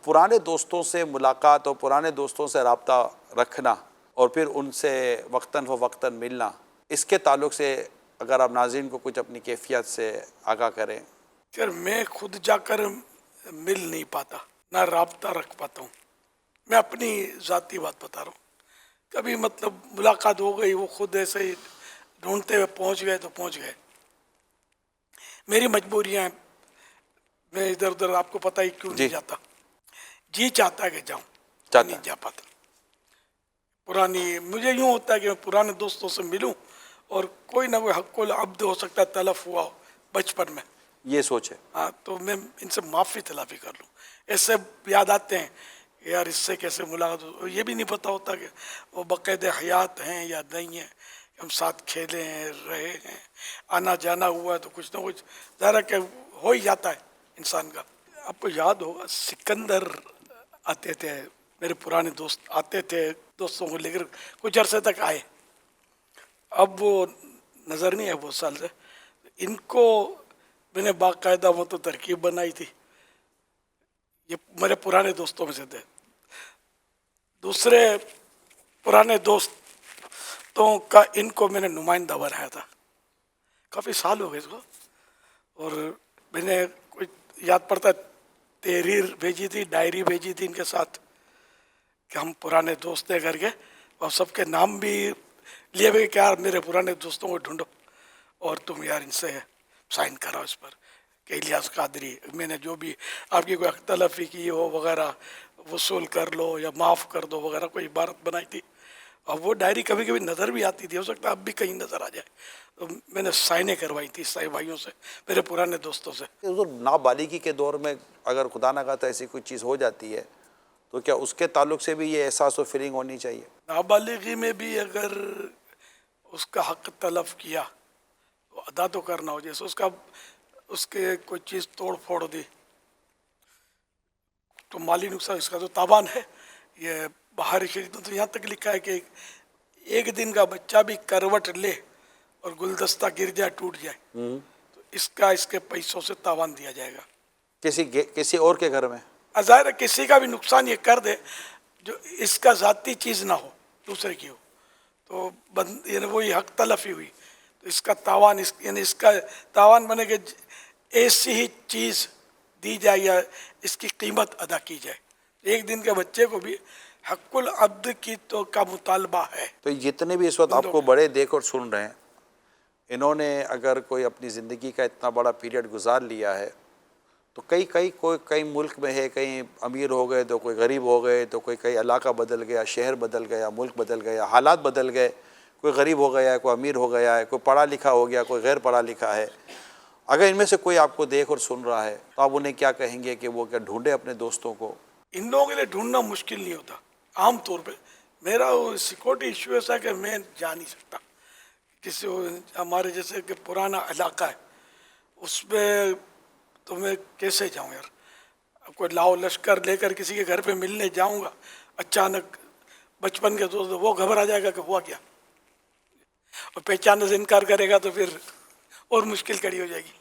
پرانے دوستوں سے ملاقات اور پرانے دوستوں سے رابطہ رکھنا اور پھر ان سے وقتاً فوقتاً ملنا، اس کے تعلق سے اگر آپ ناظرین کو کچھ اپنی کیفیت سے آگاہ کریں۔ پھر میں خود جا کر مل نہیں پاتا، نہ رابطہ رکھ پاتا ہوں۔ میں اپنی ذاتی بات بتا رہا ہوں، کبھی مطلب ملاقات ہو گئی، وہ خود ایسے ہی ڈھونڈتے ہوئے پہنچ گئے تو پہنچ گئے۔ میری مجبوریاں ہیں، میں ادھر ادھر آپ کو پتہ ہی کیوں نہیں جی جاتا، جی چاہتا ہے کہ جاؤں، میں چاہتا نہیں ہے۔ جا پاتا۔ مجھے یوں ہوتا ہے کہ میں پرانے دوستوں سے ملوں اور کوئی نہ کوئی حق العبد ہو سکتا ہے تلف ہوا ہو بچپن میں، یہ سوچ ہے۔ ہاں تو میں ان سے معافی تلافی کر لوں۔ ایسے یاد آتے ہیں کہ یار اس سے کیسے ملاقات ہو، یہ بھی نہیں پتہ ہوتا کہ وہ باقاعد حیات ہیں یا نہیں ہیں، ہم ساتھ کھیلے ہیں، رہے ہیں، آنا جانا ہوا ہے تو کچھ نہ کچھ ظاہر کہ ہو ہی جاتا ہے انسان کا۔ آپ کو یاد ہوگا سکندر آتے تھے، میرے پرانے دوست آتے تھے دوستوں کو لے کر، کچھ عرصے تک آئے، اب وہ نظر نہیں ہے بہت سال سے۔ ان کو میں نے باقاعدہ وہ تو ترکیب بنائی تھی، یہ میرے پرانے دوستوں میں سے تھے۔ دوسرے پرانے دوستوں کا ان کو میں نے نمائندہ بنایا تھا، کافی سال ہو گئے اس کو، اور میں نے کچھ یاد پڑتا تحریر بھیجی تھی، ڈائری بھیجی تھی ان کے ساتھ کہ ہم پرانے دوست ہیں کر کے، اور سب کے نام بھی لیے ہوئے کہ یار میرے پرانے دوستوں کو ڈھونڈو اور تم یار ان سے سائن کراؤ اس پر کہ الیاس قادری، میں نے جو بھی آپ کی کوئی اختلافی کی ہو وغیرہ وصول کر لو یا معاف کر دو وغیرہ کوئی عبارت بنائی تھی، اور وہ ڈائری کبھی کبھی نظر بھی آتی تھی، ہو سکتا ہے اب بھی کہیں نظر آ جائے، تو میں نے سائنیں کروائی تھی عیسائی بھائیوں سے، میرے پرانے دوستوں سے۔ حضور نابالغی کے دور میں اگر خدا نہ خواستہ ایسی کوئی چیز ہو جاتی ہے تو کیا اس کے تعلق سے بھی یہ احساس و فیلنگ ہونی چاہیے؟ نابالغی میں بھی اگر اس کا حق تلف کیا تو ادا تو کرنا ہو، جیسے اس کے کوئی چیز توڑ پھوڑ دی تو مالی نقصان، اس کا تو تاوان ہے۔ یہ بہاری شریف میں تو یہاں تک لکھا ہے کہ ایک دن کا بچہ بھی کروٹ لے اور گلدستہ گر جائے ٹوٹ جائے تو اس کے پیسوں سے تاوان دیا جائے گا۔ کسی اور کے گھر میں ظاہر ہے کسی کا بھی نقصان یہ کر دے جو اس کا ذاتی چیز نہ ہو، دوسرے کی ہو، تو یعنی وہی حق تلفی ہوئی، تو اس کا تاوان یعنی اس کا تاوان بنے کہ ایسی ہی چیز دی جائے یا اس کی قیمت ادا کی جائے۔ ایک دن کے بچے کو بھی حق العبد کی تو کا مطالبہ ہے۔ تو جتنے بھی اس وقت آپ کو بڑے دیکھ اور سن رہے ہیں، انہوں نے اگر کوئی اپنی زندگی کا اتنا بڑا پیریڈ گزار لیا ہے تو کئی ملک میں ہے، کئی امیر ہو گئے تو کوئی غریب ہو گئے، تو کئی علاقہ بدل گیا، شہر بدل گیا، ملک بدل گیا، حالات بدل گئے، کوئی غریب ہو گیا ہے، کوئی امیر ہو گیا ہے، کوئی پڑھا لکھا ہو گیا، کوئی غیر پڑھا لکھا ہے۔ اگر ان میں سے کوئی آپ کو دیکھ اور سن رہا ہے تو آپ انہیں کیا کہیں گے کہ وہ کیا ڈھونڈے اپنے دوستوں کو؟ ان لوگوں کے لیے ڈھونڈنا مشکل نہیں ہوتا، عام طور پہ میرا سیکورٹی ایشو ایسا ہے کہ میں جا نہیں سکتا کسی ہمارے جیسے کہ پرانا علاقہ ہے اس میں، تو میں کیسے جاؤں یار؟ اب کوئی لاؤ لشکر لے کر کسی کے گھر پہ ملنے جاؤں گا، اچانک بچپن کے دوست وہ گھبرا جائے گا کہ ہوا کیا، اور پہچاننے سے انکار کرے گا تو پھر اور مشکل کھڑی ہو جائے گی۔